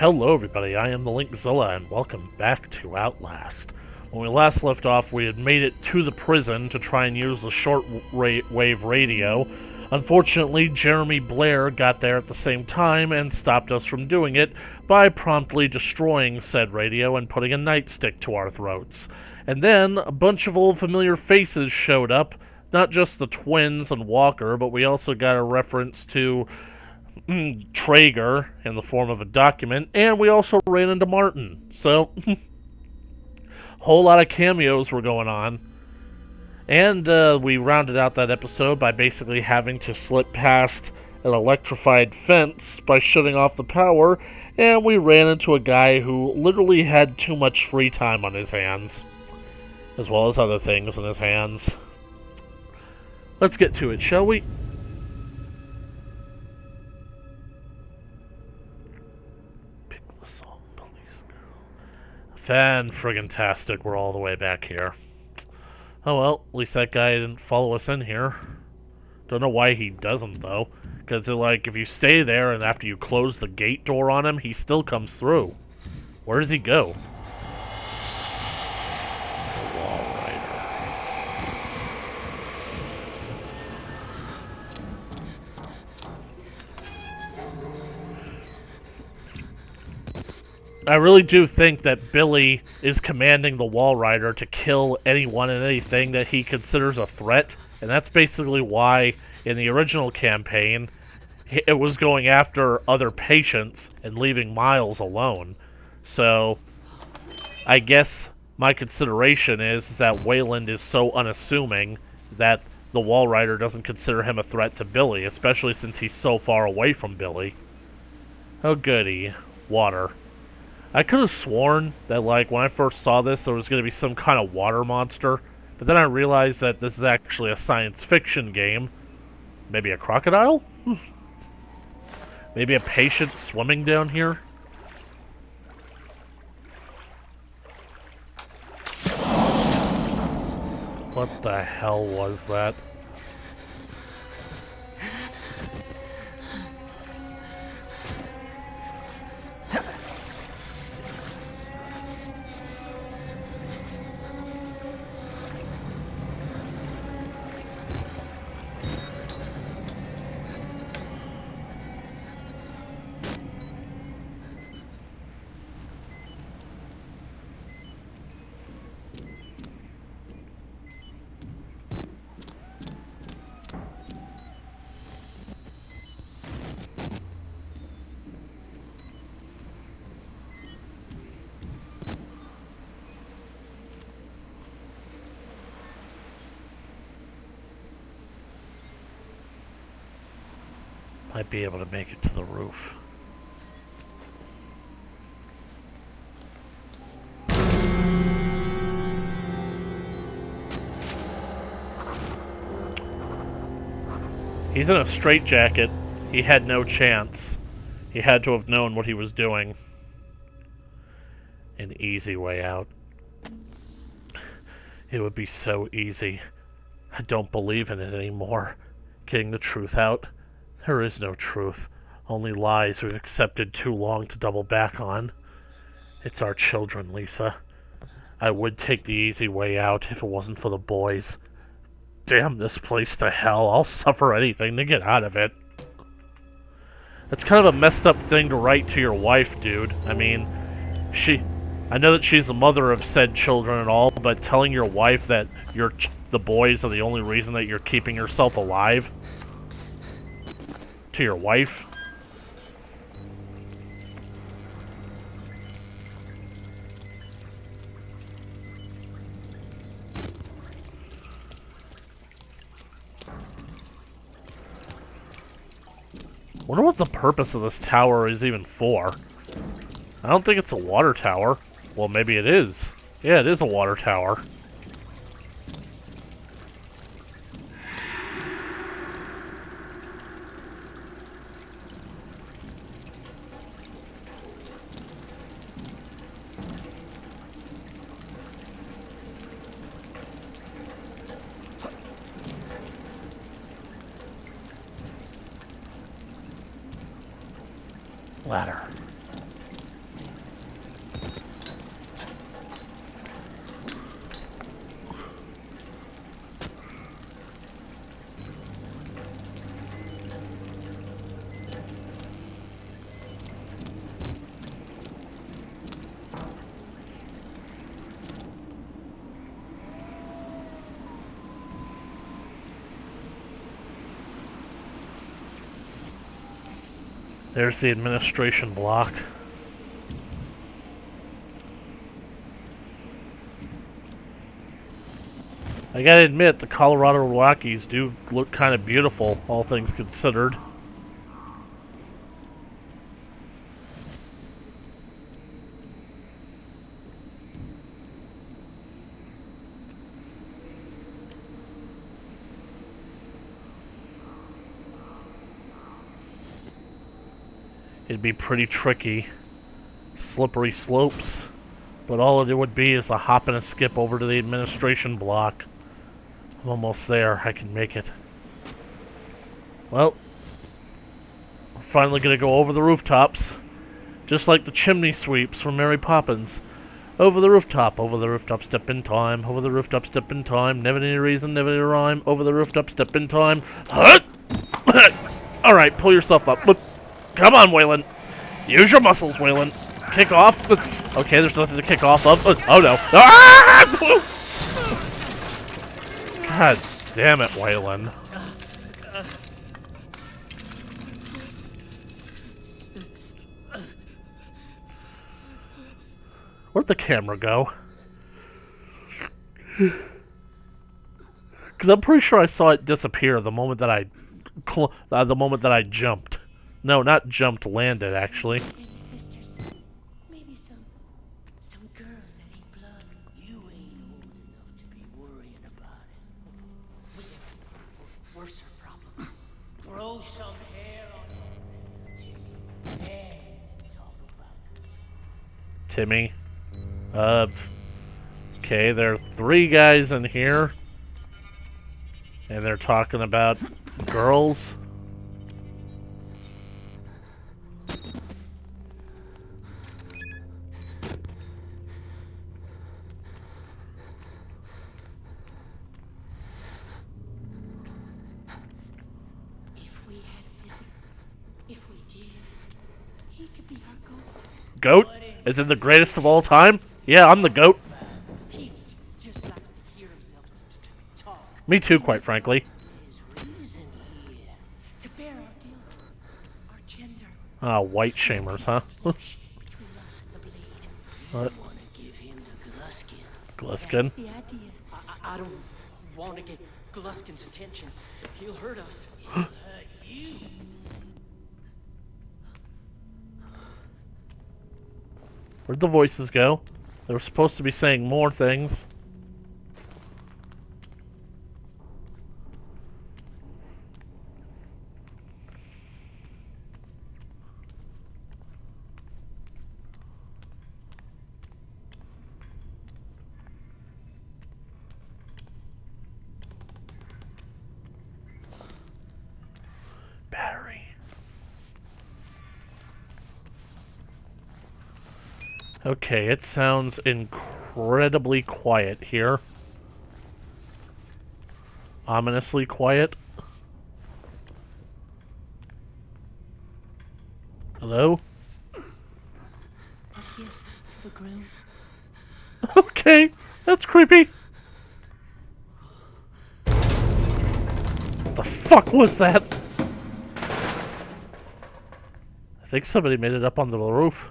Hello everybody, I am the Linkzilla and welcome back to Outlast. When we last left off, we had made it to the prison to try and use the short-wave radio. Unfortunately, Jeremy Blair got there at the same time and stopped us from doing it by promptly destroying said radio and putting a nightstick to our throats. And then, a bunch of old familiar faces showed up, not just the twins and Walker, but we also got a reference to Traeger in the form of a document, and we also ran into Martin. So, whole lot of cameos were going on. And we rounded out that episode by basically having to slip past an electrified fence by shutting off the power, and we ran into a guy who literally had too much free time on his hands, as well as other things in his hands. Let's get to it, shall we? Fan-friggin-tastic, we're all the way back here. Oh well, at least that guy didn't follow us in here. Don't know why he doesn't, though. Because, like, if you stay there and after you close the gate door on him, he still comes through. Where does he go? The Wall Rider. I really do think that Billy is commanding the Wall Rider to kill anyone and anything that he considers a threat, and that's basically why, in the original campaign, it was going after other patients and leaving Miles alone. So, I guess my consideration is that Wayland is so unassuming that the Wall Rider doesn't consider him a threat to Billy, especially since he's so far away from Billy. Oh goody. Water. I could have sworn that, like, when I first saw this, there was going to be some kind of water monster, but then I realized that this is actually a science fiction game. Maybe a crocodile? Maybe a patient swimming down here? What the hell was that? Might be able to make it to the roof. He's in a straitjacket. He had no chance. He had to have known what he was doing. An easy way out. It would be so easy. I don't believe in it anymore. Getting the truth out. There is no truth, only lies we've accepted too long to double back on. It's our children, Lisa. I would take the easy way out if it wasn't for the boys. Damn this place to hell, I'll suffer anything to get out of it. That's kind of a messed up thing to write to your wife, dude. I mean, I know that she's the mother of said children and all, but telling your wife that the boys are the only reason that you're keeping yourself alive? To your wife? Wonder what the purpose of this tower is even for. I don't think it's a water tower. Well, maybe it is. Yeah, it is a water tower. Ladder. There's the administration block. I gotta admit, the Colorado Rockies do look kind of beautiful, all things considered. It'd be pretty tricky. Slippery slopes. But all it would be is a hop and a skip over to the administration block. I'm almost there. I can make it. Well, we're finally gonna go over the rooftops. Just like the chimney sweeps from Mary Poppins. Over the rooftop, step in time. Over the rooftop, step in time. Never need a reason, never need a rhyme. Over the rooftop, step in time. Alright, pull yourself up. Come on, Waylon. Use your muscles, Waylon. Kick off. Okay, there's nothing to kick off of. Oh no. Ah! God damn it, Waylon. Where'd the camera go? Because I'm pretty sure I saw it disappear the moment that I jumped. No, not jumped, landed, actually. Any sisters? Maybe some girls that ain't blood. You ain't old enough to be worrying about it. We have worse problems. Grow some hair on you, Timmy. And talk about it. Timmy. Okay, there are 3 guys in here. And they're talking about girls. Goat? Is it the greatest of all time? Yeah, I'm the goat. He just likes to hear himself talk. Me too, quite frankly. His reason here to bear our guilt, our gender. Ah, white shamers, huh? Between us and the blade. What? I want to give him to Gluskin. Gluskin? That's the idea. I don't want to get Gluskin's attention. He'll hurt us. He'll hurt you. Where'd the voices go? They were supposed to be saying more things. Battery. Okay, it sounds incredibly quiet here. Ominously quiet. Hello? A gift for the groom. Okay, that's creepy. What the fuck was that? I think somebody made it up onto the roof.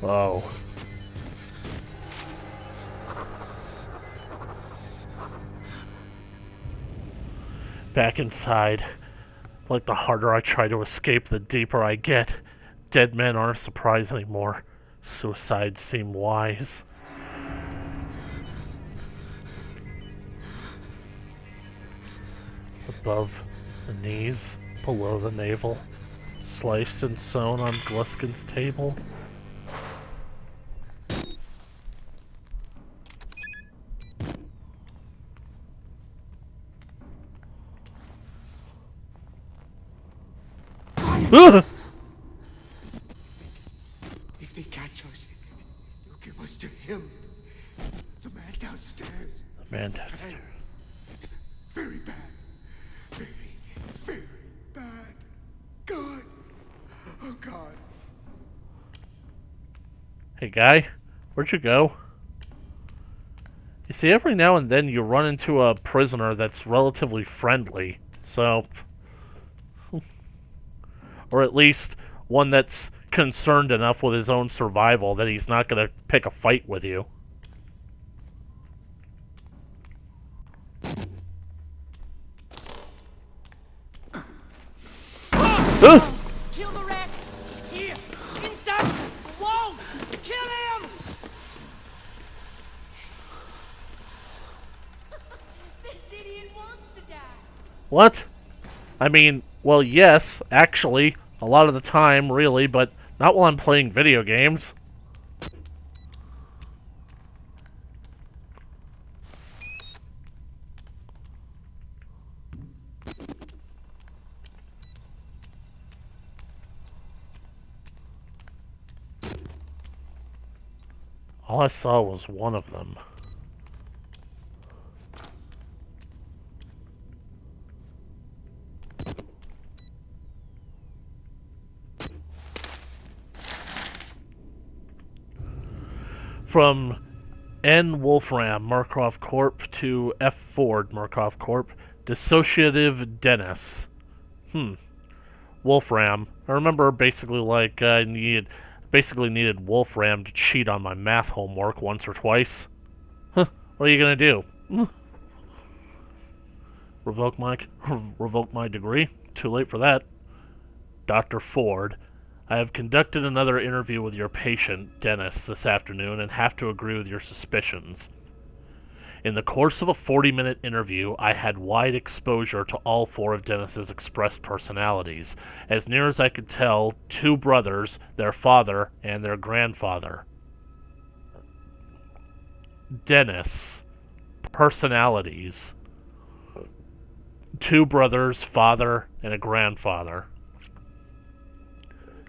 Whoa. Back inside. Like the harder I try to escape, the deeper I get. Dead men aren't a surprise anymore. Suicides seem wise. Above the knees, below the navel, sliced and sewn on Gluskin's table. If they catch us, you'll give us to him. The man downstairs. Man downstairs. Very bad. Very, very bad. God. Oh, God. Hey, guy. Where'd you go? You see, every now and then you run into a prisoner that's relatively friendly. So... or at least one that's concerned enough with his own survival that he's not going to pick a fight with you. Kill the rats! He's here! Inside the walls! Kill him! This idiot wants to die! What? I mean, well, yes, actually, a lot of the time, really, but not while I'm playing video games. All I saw was one of them. From N. Wolfram, Murkoff Corp. To F. Ford, Murkoff Corp. Dissociative Dennis. Wolfram. I remember basically like I needed Wolfram to cheat on my math homework once or twice. What are you gonna do? Revoke my degree? Too late for that. Dr. Ford. I have conducted another interview with your patient, Dennis, this afternoon and have to agree with your suspicions. In the course of a 40-minute interview, I had wide exposure to all four of Dennis's expressed personalities. As near as I could tell, two brothers, their father, and their grandfather. Dennis. Personalities. Two brothers, father, and a grandfather.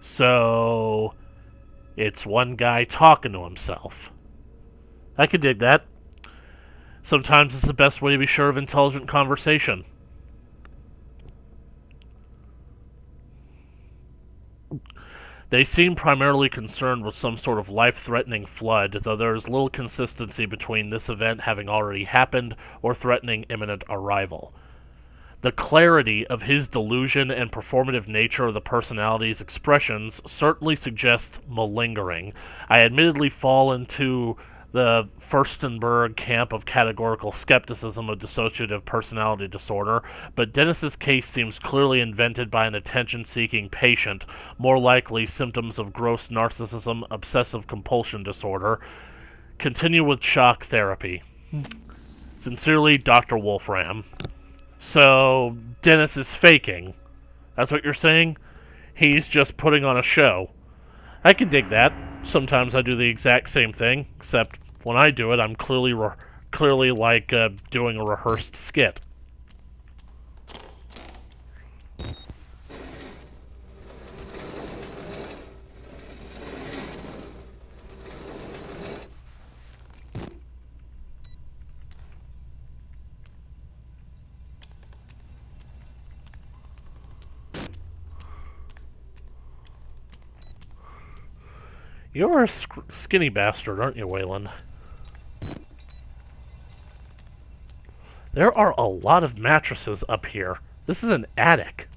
So, it's one guy talking to himself. I could dig that. Sometimes it's the best way to be sure of intelligent conversation. They seem primarily concerned with some sort of life-threatening flood, though there is little consistency between this event having already happened or threatening imminent arrival. The clarity of his delusion and performative nature of the personality's expressions certainly suggests malingering. I admittedly fall into the Furstenberg camp of categorical skepticism of dissociative personality disorder, but Dennis's case seems clearly invented by an attention-seeking patient, more likely symptoms of gross narcissism, obsessive-compulsion disorder. Continue with shock therapy. Sincerely, Dr. Wolfram. So, Dennis is faking. That's what you're saying? He's just putting on a show. I can dig that. Sometimes I do the exact same thing, except when I do it, I'm clearly like doing a rehearsed skit. You're a skinny bastard, aren't you, Waylon? There are a lot of mattresses up here. This is an attic.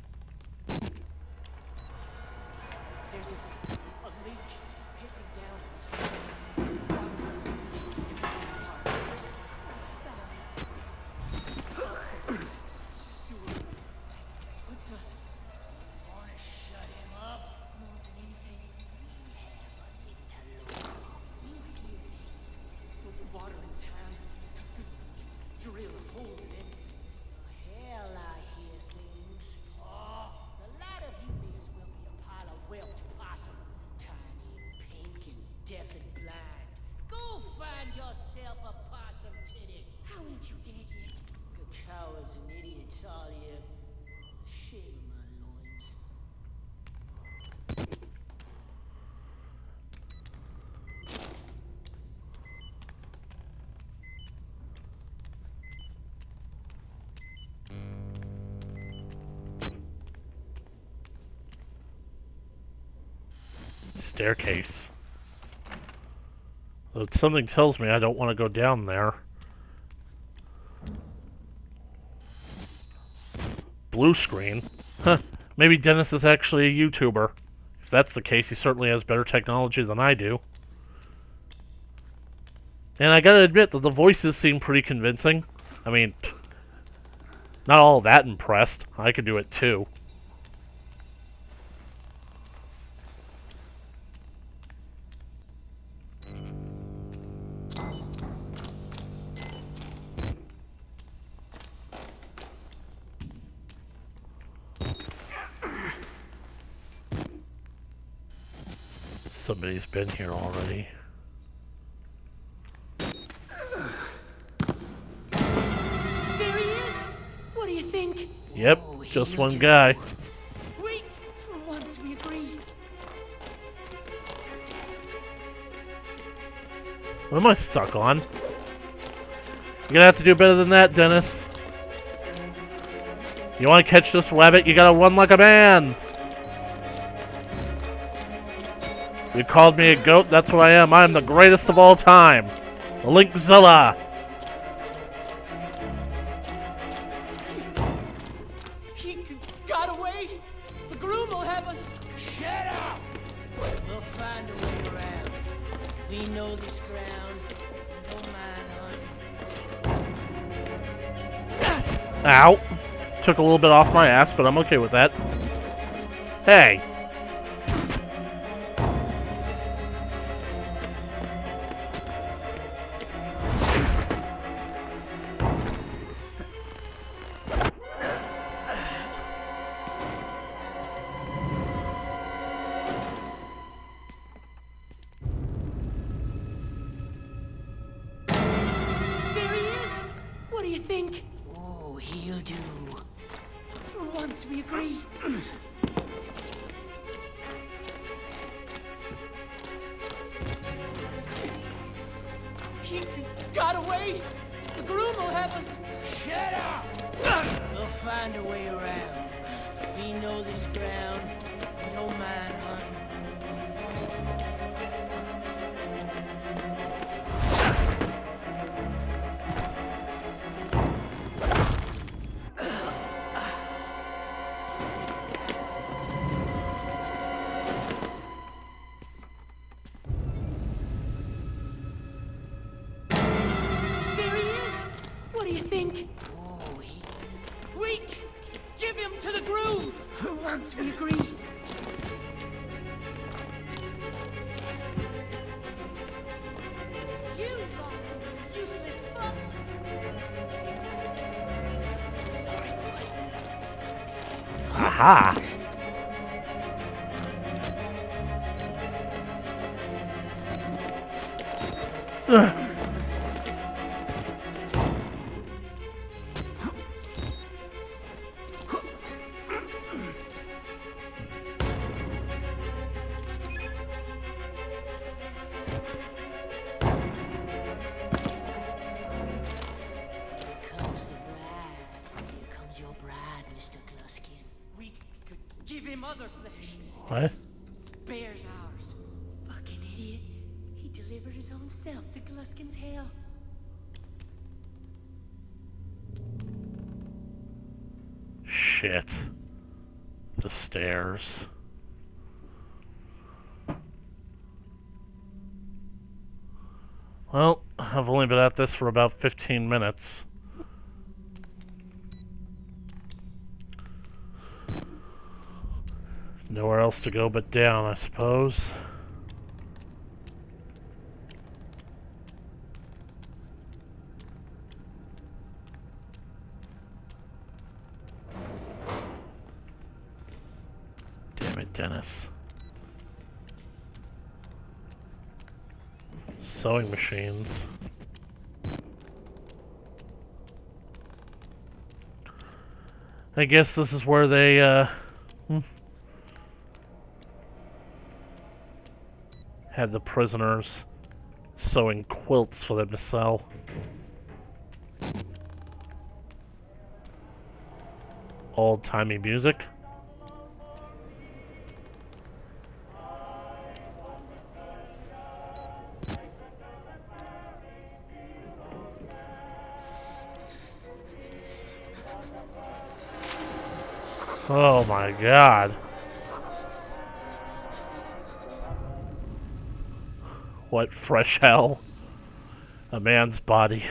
There's a leak hissing down. What's us? Want to shut him up? More than anything, we have a little. You hear things. The water in town. Drill a hole in it. Hell, I hear things. Oh, the lot of you may as well be a pile of whelped possum. Tiny, pink, and deaf and blind. Go find yourself a possum titty. How ain't you dead yet? The cowards and idiots, all you. Shame my loins. staircase. Though something tells me I don't want to go down there. Blue screen? Huh. Maybe Dennis is actually a YouTuber. If that's the case, he certainly has better technology than I do. And I gotta admit that the voices seem pretty convincing. I mean, not all that impressed. I could do it too. Somebody's been here already. There he is! What do you think? Yep, Oh, just he'll one do. guy. Wait! For once we agree. What am I stuck on? You're gonna have to do better than that, Dennis. You wanna catch this rabbit, you gotta run like a man! You called me a goat, that's what I am. I am the greatest of all time. Linkzilla! He got away? The groom will have us. Shut up! We'll find a way around. We know this ground. Don't mind hunting. Ow. Took a little bit off my ass, but I'm okay with that. Hey. There he is! What do you think? Oh, he'll do. For once we agree. He got away? The groom will have us. Shut up! We'll find a way around. We know this ground. Don't mind hunting. There he is! What do you think? Oh, Weak! Give him to the groom! For once we agree. You lost him, useless fuck! Sorry, boy. Aha. Here comes the bride. Here comes your bride, Mr. Gluskin. We could give him other flesh. What? Spares ours. Fucking idiot. He delivered his own self to Gluskin's hell. Shit. The stairs. Well, I've only been at this for about 15 minutes. Nowhere else to go but down, I suppose. Damn it, Dennis. Sewing machines. I guess this is where they, had the prisoners sewing quilts for them to sell. Old-timey music. Oh my god. What fresh hell? A man's body,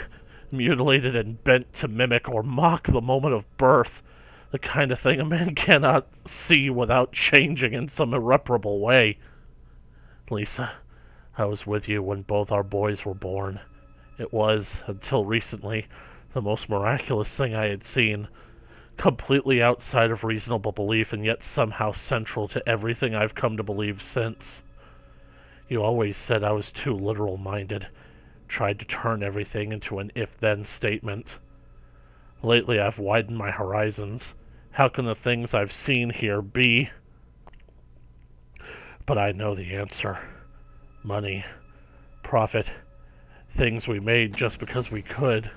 mutilated and bent to mimic or mock the moment of birth. The kind of thing a man cannot see without changing in some irreparable way. Lisa, I was with you when both our boys were born. It was, until recently, the most miraculous thing I had seen. Completely outside of reasonable belief and yet somehow central to everything I've come to believe since. You always said I was too literal-minded. Tried to turn everything into an if-then statement. Lately I've widened my horizons. How can the things I've seen here be? But I know the answer. Money. Profit. Things we made just because we could.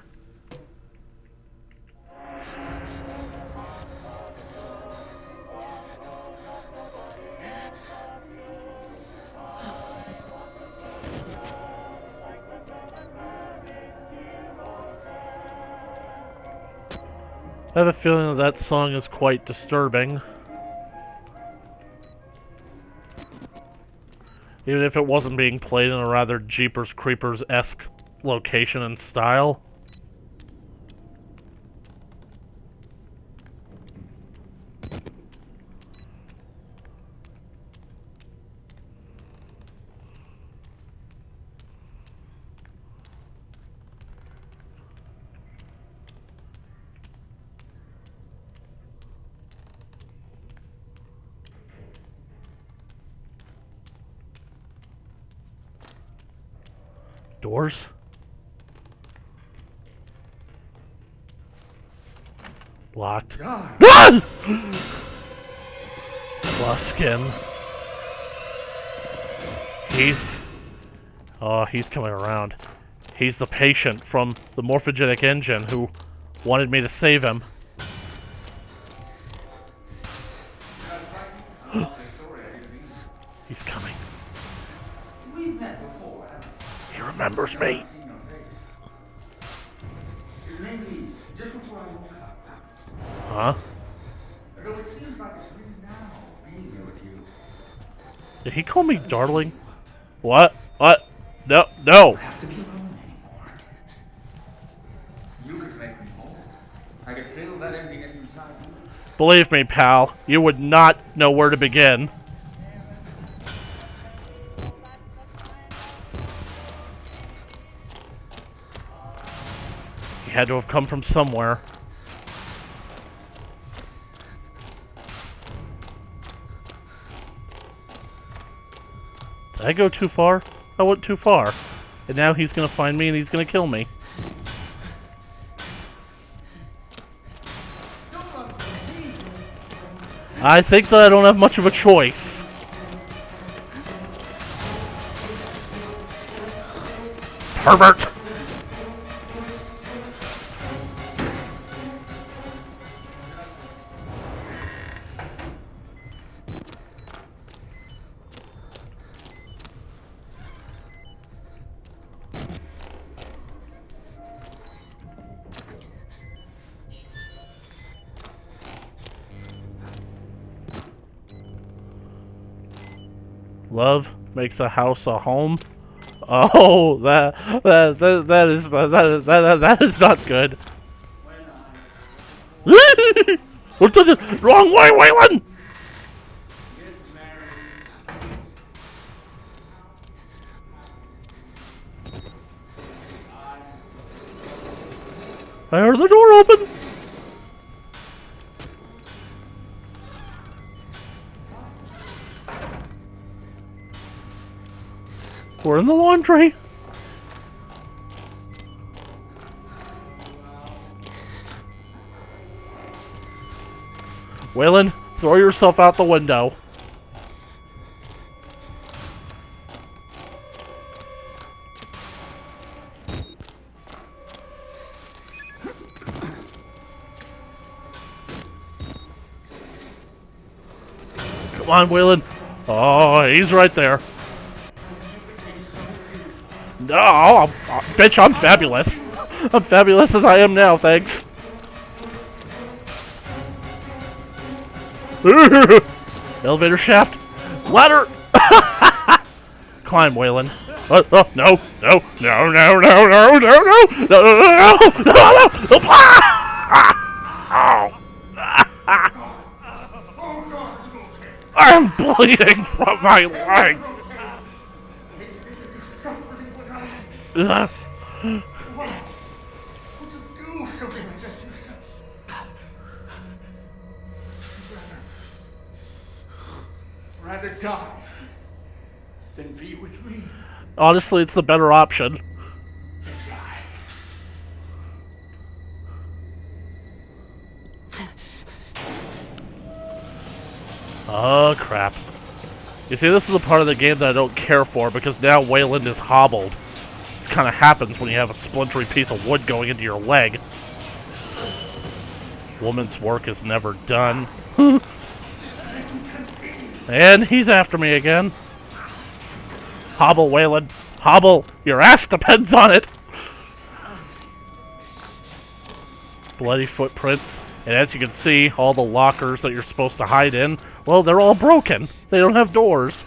I have a feeling that song is quite disturbing. Even if it wasn't being played in a rather Jeepers Creepers-esque location and style. Doors? Locked. Ah! Luskin. He's coming around. He's the patient from the morphogenic engine who wanted me to save him. He's coming. We've met before, haven't we? He remembers me. I've seen your face. Maybe just before I woke up. Huh? Though it seems like it's really now being here with you. Did he call me darling? What? What? No, no! I have to be alone anymore. You could make me whole. I could feel that emptiness inside you. Believe me, pal, you would not know where to begin. He had to have come from somewhere. Did I go too far? I went too far. And now he's gonna find me and he's gonna kill me. I think that I don't have much of a choice. Pervert! Love makes a house a home. Oh, that is not good. What does it? Wrong way, Waylon! I heard the door open. We're in the laundry. Waylon, throw yourself out the window. Come on, Waylon. Oh, he's right there. No, bitch, I'm fabulous. I'm fabulous as I am now, thanks. Elevator shaft. Ladder. Climb, Waylon. Oh, no, no, no, no, no, no, no, no, no, no, no, no, I'm bleeding from my leg. Would you do something like that to yourself? Rather die than be with me. Honestly, it's the better option. Oh, crap. You see, this is a part of the game that I don't care for, because now Wayland is hobbled. It kind of happens when you have a splintery piece of wood going into your leg. Woman's work is never done. And he's after me again. Hobble, Wayland. Hobble. Your ass depends on it. Bloody footprints. And as you can see, all the lockers that you're supposed to hide in, well, they're all broken. They don't have doors.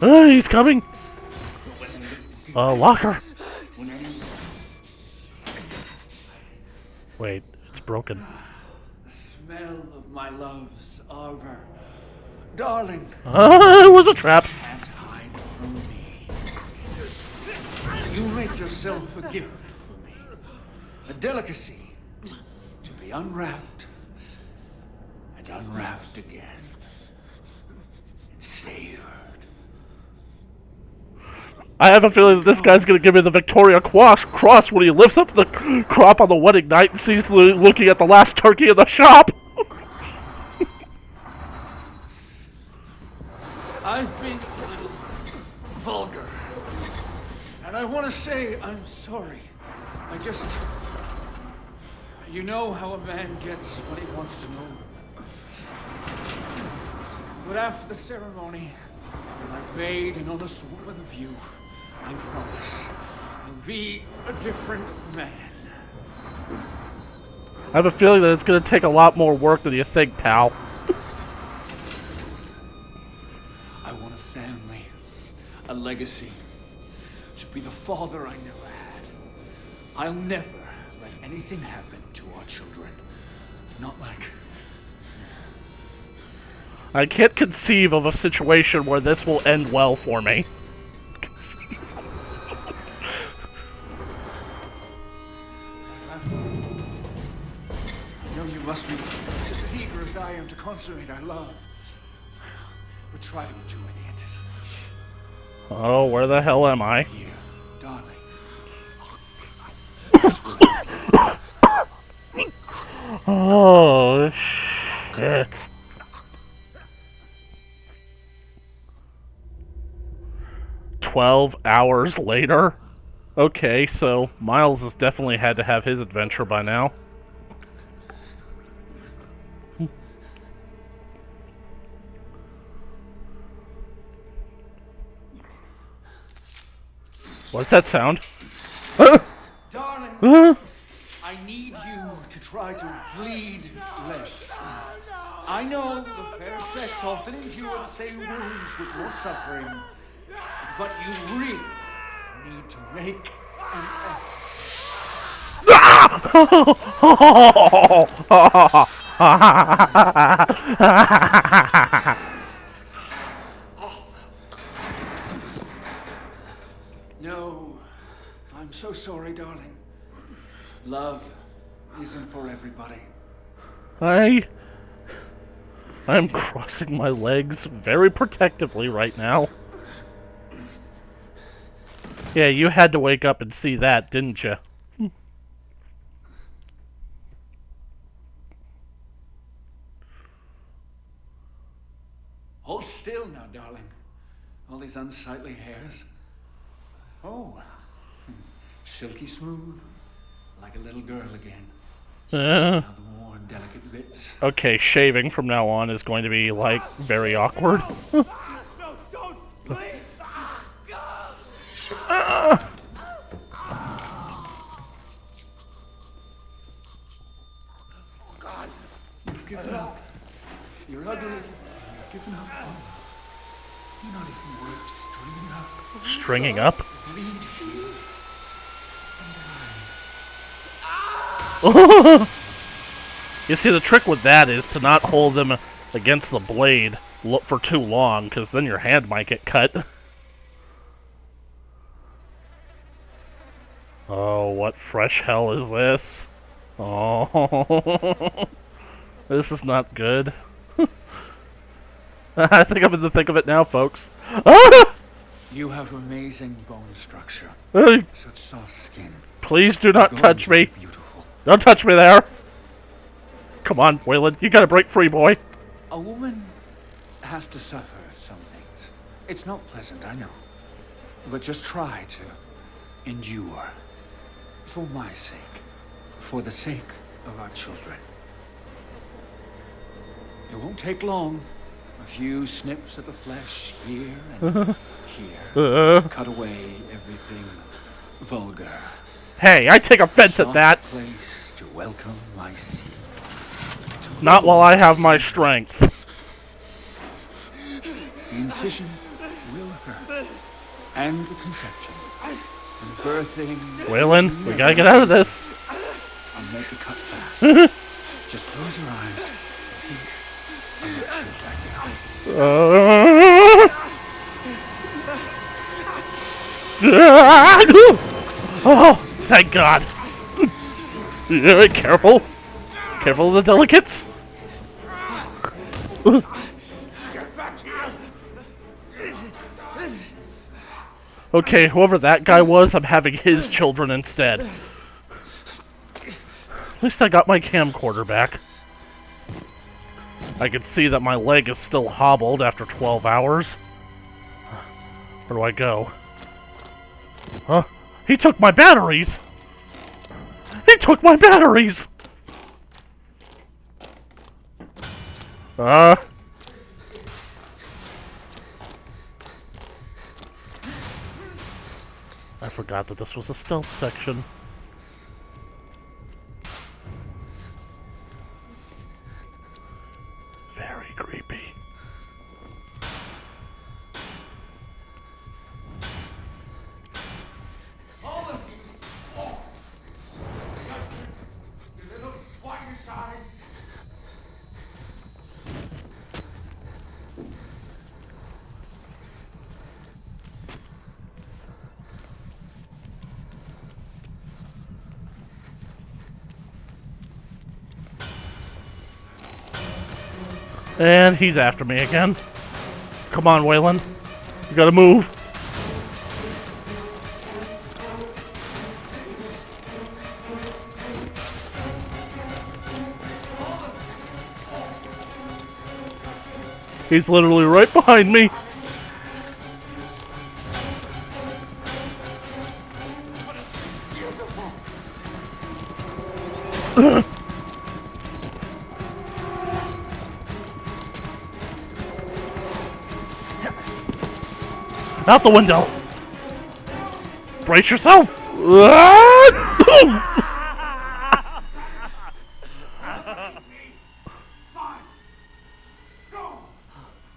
He's coming. Locker. Wait, it's broken. The smell of my love's arbor. Darling. It was a trap. Can't hide from me. You make yourself a gift for me. A delicacy to be unwrapped and unwrapped again. And savored. I have a feeling that this guy's gonna give me the Victoria Cross when he lifts up the crop on the wedding night and sees looking at the last turkey in the shop. I've been a little vulgar. And I want to say I'm sorry. I just... You know how a man gets what he wants to know. But after the ceremony, when I've made an honest woman of you, I promise I'll be a different man. I have a feeling that it's gonna take a lot more work than you think, pal. I want a family, a legacy, to be the father I never had. I'll never let anything happen to our children. Not like... I can't conceive of a situation where this will end well for me. I know you must be just as eager as I am to consummate our love. But try to enjoy the anticipation. Oh, where the hell am I? Here, darling. Oh, shit. "12 hours later? Okay, so Miles has definitely had to have his adventure by now. What's that sound? Darling, I need you to try to bleed less. I know the fair sex often endure the same wounds with more suffering, but you really need to make an effort. No, I'm so sorry, darling. Love isn't for everybody. I'm crossing my legs very protectively right now. Yeah, you had to wake up and see that, didn't you? Hold still now, darling. All these unsightly hairs. Oh, silky smooth, like a little girl again. Now the more delicate bits. Okay, shaving from now on is going to be, like, very awkward. No, don't, please. You're ugly. You've given up on love. You're not even worth stringing up. Stringing up? Bleed you. And You see, the trick with that is to not hold them against the blade for too long, because then your hand might get cut. Oh, what fresh hell is this? Oh, this is not good. I think I'm in the thick of it now, folks. you have amazing bone structure. Hey, Such soft skin. please do not touch me. Beautiful. Don't touch me there. Come on, Waylon. You gotta break free, boy. A woman has to suffer some things. It's not pleasant, I know. But just try to endure. For my sake. For the sake of our children. It won't take long. A few snips of the flesh here and here. Cut away everything vulgar. Hey, I take offense at that. Soft place to welcome my seed. Not while I have my strength. The incision will hurt. And the conception. And birthing. Waylon, we gotta get out of this. I'll make the cut fast. Just close your eyes. Think of your children. Oh, thank God. Careful. Careful of the delicates. Okay, whoever that guy was, I'm having his children instead. At least I got my camcorder back. I can see that my leg is still hobbled after 12 hours. Where do I go? Huh? He took my batteries! He took my batteries! I forgot that this was a stealth section. Very creepy. All of you! Judgment! You little swinish eyes! And he's after me again. Come on, Waylon. You gotta move. He's literally right behind me. Out the window! Brace yourself! Fine! Go!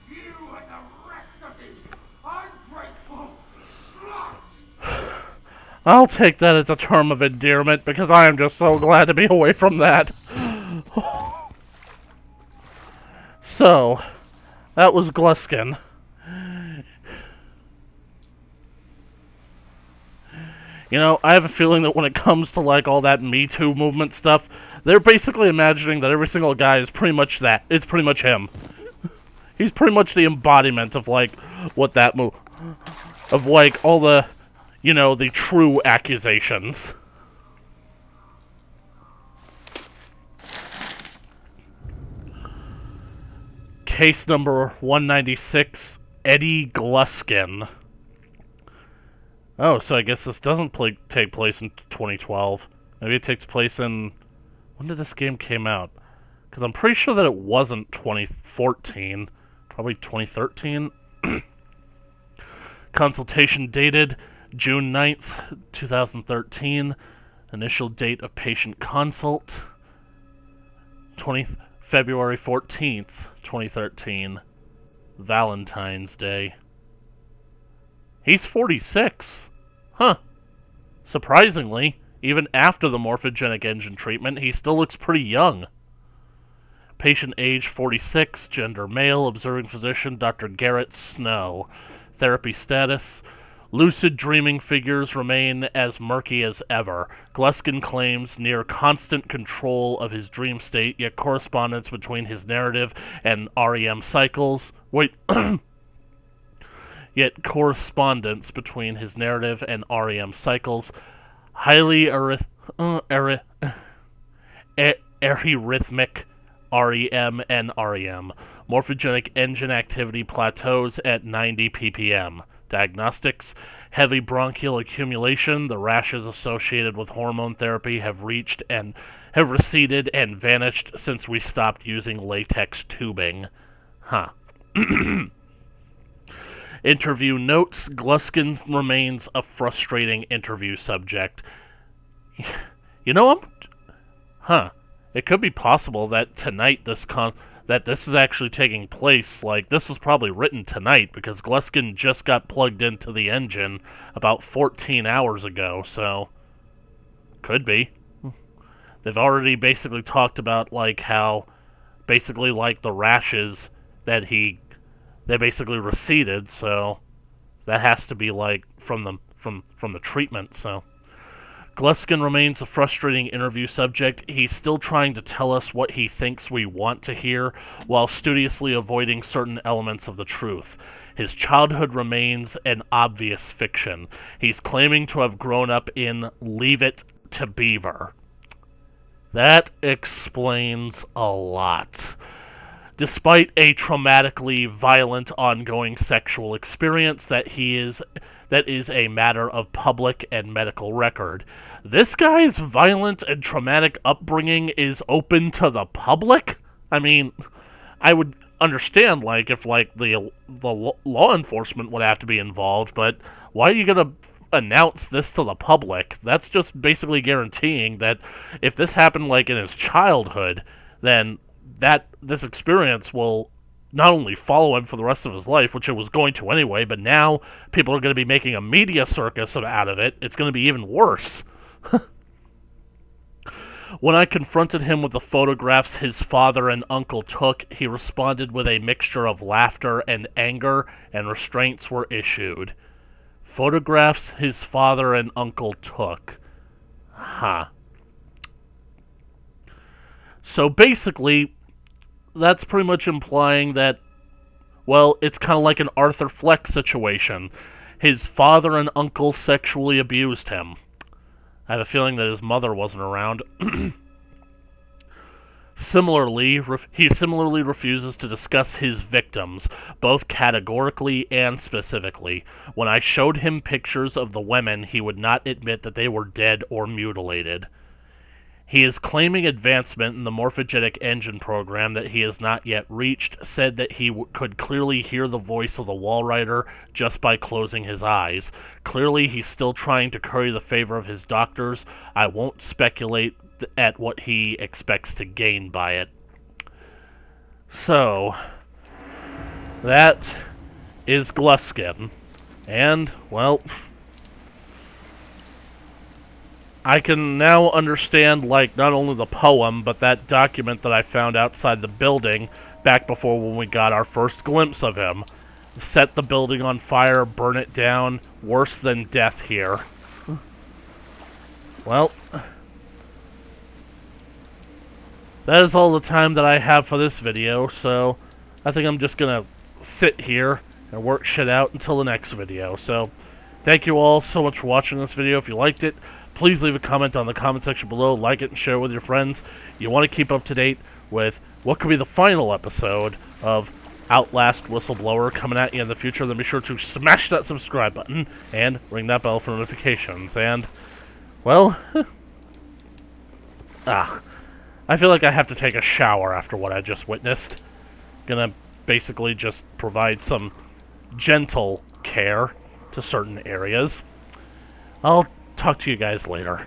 You and the rest of these ungrateful sluts! I'll take that as a term of endearment because I am just so glad to be away from that. So, that was Gluskin. You know, I have a feeling that when it comes to, like, all that Me Too movement stuff, they're basically imagining that every single guy is pretty much that. It's pretty much him. He's pretty much the embodiment of, like, what that move... Of, like, all the, you know, the true accusations. Case number 196, Eddie Gluskin. Oh, so I guess this doesn't take place in 2012. Maybe it takes place in... When did this game came out? Because I'm pretty sure that it wasn't 2014. Probably 2013. Consultation dated June 9th, 2013. Initial date of patient consult. February 14th, 2013. Valentine's Day. He's 46. Huh. Surprisingly, even after the morphogenic engine treatment, he still looks pretty young. Patient age 46, gender male, observing physician Dr. Garrett Snow. Therapy status: lucid dreaming figures remain as murky as ever. Gluskin claims near constant control of his dream state, yet correspondence between his narrative and REM cycles. Yet correspondence between his narrative and REM cycles highly arrhythmic, REM and REM. Morphogenic engine activity plateaus at 90 ppm. Diagnostics: heavy bronchial accumulation. The rashes associated with hormone therapy have receded and vanished since we stopped using latex tubing. Huh. Interview notes: Gluskin remains a frustrating interview subject. You know, it could be possible that tonight that this is actually taking place, like, this was probably written tonight, because Gluskin just got plugged into the engine about 14 hours ago, so could be. They've already basically talked about, like, how basically, like, the rashes that they basically receded, so that has to be, like, from the treatment, so. Gluskin remains a frustrating interview subject. He's still trying to tell us what he thinks we want to hear, while studiously avoiding certain elements of the truth. His childhood remains an obvious fiction. He's claiming to have grown up in Leave It to Beaver. That explains a lot. Despite a traumatically violent ongoing sexual experience that is a matter of public and medical record. This guy's violent and traumatic upbringing is open to the public? I mean, I would understand, like, if, like, the law enforcement would have to be involved, but why are you gonna announce this to the public? That's just basically guaranteeing that if this happened, like, in his childhood, then this experience will not only follow him for the rest of his life, which it was going to anyway, but now people are going to be making a media circus out of it. It's going to be even worse. When I confronted him with the photographs his father and uncle took, he responded with a mixture of laughter and anger, and restraints were issued. Photographs his father and uncle took. Huh. So basically, that's pretty much implying that, well, it's kind of like an Arthur Fleck situation. His father and uncle sexually abused him. I have a feeling that his mother wasn't around. He similarly refuses to discuss his victims, both categorically and specifically. When I showed him pictures of the women, he would not admit that they were dead or mutilated. He is claiming advancement in the morphogenic engine program that he has not yet reached, said that he could clearly hear the voice of the Walrider just by closing his eyes. Clearly, he's still trying to curry the favor of his doctors. I won't speculate at what he expects to gain by it. So, that is Gluskin. And, well, I can now understand, like, not only the poem, but that document that I found outside the building back before when we got our first glimpse of him. Set the building on fire, burn it down, worse than death here. Well, that is all the time that I have for this video, so I think I'm just gonna sit here and work shit out until the next video. So, thank you all so much for watching this video. If you liked it, please leave a comment on the comment section below, like it, and share it with your friends. You want to keep up to date with what could be the final episode of Outlast Whistleblower coming at you in the future, then be sure to smash that subscribe button and ring that bell for notifications. And, well, I feel like I have to take a shower after what I just witnessed. Gonna basically just provide some gentle care to certain areas. I'll talk to you guys later.